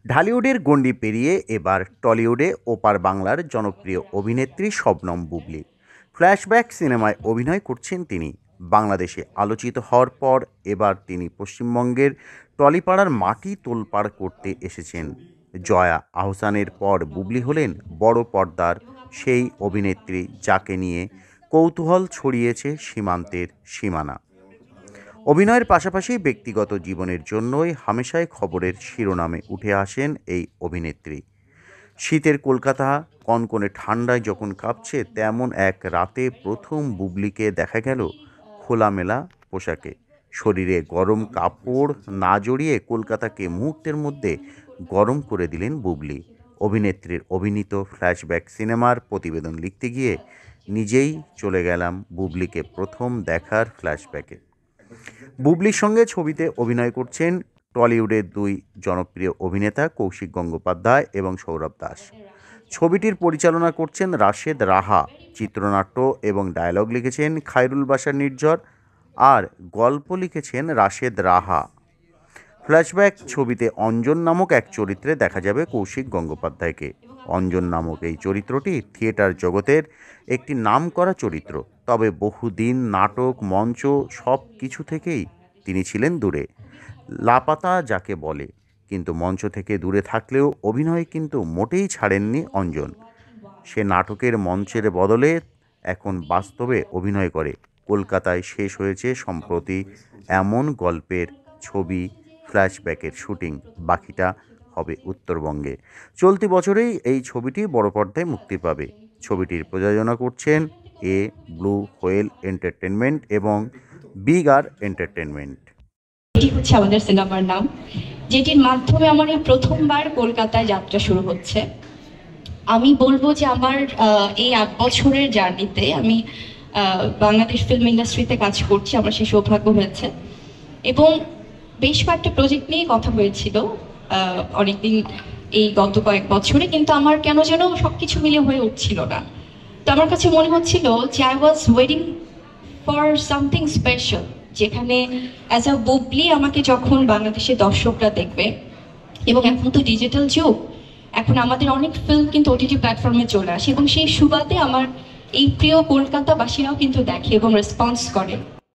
ঢালিউডের গণ্ডি পেরিয়ে এবার টলিউডে ওপার বাংলার জনপ্রিয় অভিনেত্রী শবনম বুবলী। ফ্ল্যাশব্যাক সিনেমায় অভিনয় করছেন তিনি। বাংলাদেশে আলোচিত হওয়ার পর এবার তিনি পশ্চিমবঙ্গের টলিপাড়ার মাটি তোলপাড় করতে এসেছেন। জয়া আহসানের পর বুবলী হলেন বড় পর্দার সেই অভিনেত্রী যাকে নিয়ে কৌতূহল ছড়িয়েছে সীমান্তের সীমানা। অভিনয়ের পাশাপাশি ব্যক্তিগত জীবনের জন্যই হামেশাই খবরের শিরোনামে উঠে আসেন এই অভিনেত্রী। শীতের কলকাতা কনকনে ঠান্ডায় যখন কাঁপছে, তেমন এক রাতে প্রথম বুবলীকে দেখা গেল খোলামেলা পোশাকে। শরীরে গরম কাপড় না জড়িয়ে কলকাতাকে মুহূর্তের মধ্যে গরম করে দিলেন বুবলী। অভিনেত্রীর অভিনীত ফ্ল্যাশব্যাক সিনেমার প্রতিবেদন লিখতে গিয়ে নিজেই চলে গেলাম বুবলীকে প্রথম দেখার ফ্ল্যাশব্যাকে। বুবলীর সঙ্গে ছবিতে অভিনয় করছেন টলিউডের দুই জনপ্রিয় অভিনেতা কৌশিক গঙ্গোপাধ্যায় এবং সৌরভ দাস। ছবিটির পরিচালনা করছেন রাশেদ রাহা। চিত্রনাট্য এবং ডায়লগ লিখেছেন খায়রুল বাশার নির্ঝর, আর গল্প লিখেছেন রাশেদ রাহা। ফ্ল্যাশব্যাক ছবিতে অঞ্জন নামক এক চরিত্রে দেখা যাবে কৌশিক গঙ্গোপাধ্যায়কে। অঞ্জন নামক এই চরিত্রটি থিয়েটার জগতের একটি নামকরা চরিত্র, তবে বহুদিন নাটক, মঞ্চ সব কিছু থেকেই তিনি ছিলেন দূরে, লাপাতা যাকে বলে। কিন্তু মঞ্চ থেকে দূরে থাকলেও অভিনয় কিন্তু মোটেই ছাড়েননি অঞ্জন। সে নাটকের মঞ্চের বদলে এখন বাস্তবে অভিনয় করে। কলকাতায় শেষ হয়েছে সম্প্রতি এমন গল্পের ছবি ফ্ল্যাশব্যাকের শুটিং, বাকিটা হবে উত্তরবঙ্গে। চলতি বছরেই এই ছবিটি বড় পর্দায় মুক্তি পাবে। ছবিটির প্রযোজনা করছেন এ ব্লু হোয়েল এন্টারটেনমেন্ট এবং বিগ আর এন্টারটেনমেন্ট। এটি হচ্ছে আমাদের সিনেমার নাম, যেটির মাধ্যমে আমার এই প্রথমবার কলকাতায় যাত্রা শুরু হচ্ছে। আমি বলবো যে আমার এই 8 বছরের জার্নিতে আমি বাংলাদেশ ফিল্ম ইন্ডাস্ট্রিতে কাজ করছি, আমার সেই সৌভাগ্য হয়েছে। এবং বেশ কয়েকটা প্রজেক্ট নিয়ে কথা হয়েছিল অনেকদিন এই গত কয়েক বছরে, কিন্তু আমার কেন যেন সবকিছু মিলে হয়ে উঠছিল না। তো আমার কাছে মনে হচ্ছিল যে I was waiting for something special, যেখানে অ্যাজ আ বুবলী আমাকে যখন বাংলাদেশের দর্শকরা দেখবে। এবং এখন তো ডিজিটাল যুগ, এখন আমাদের অনেক ফিল্ম কিন্তু ওটিটি প্ল্যাটফর্মে চলে আসে, এবং সেই সুবাদে আমার এই প্রিয় কলকাতাবাসীরাও কিন্তু দেখে এবং রেসপন্স করে।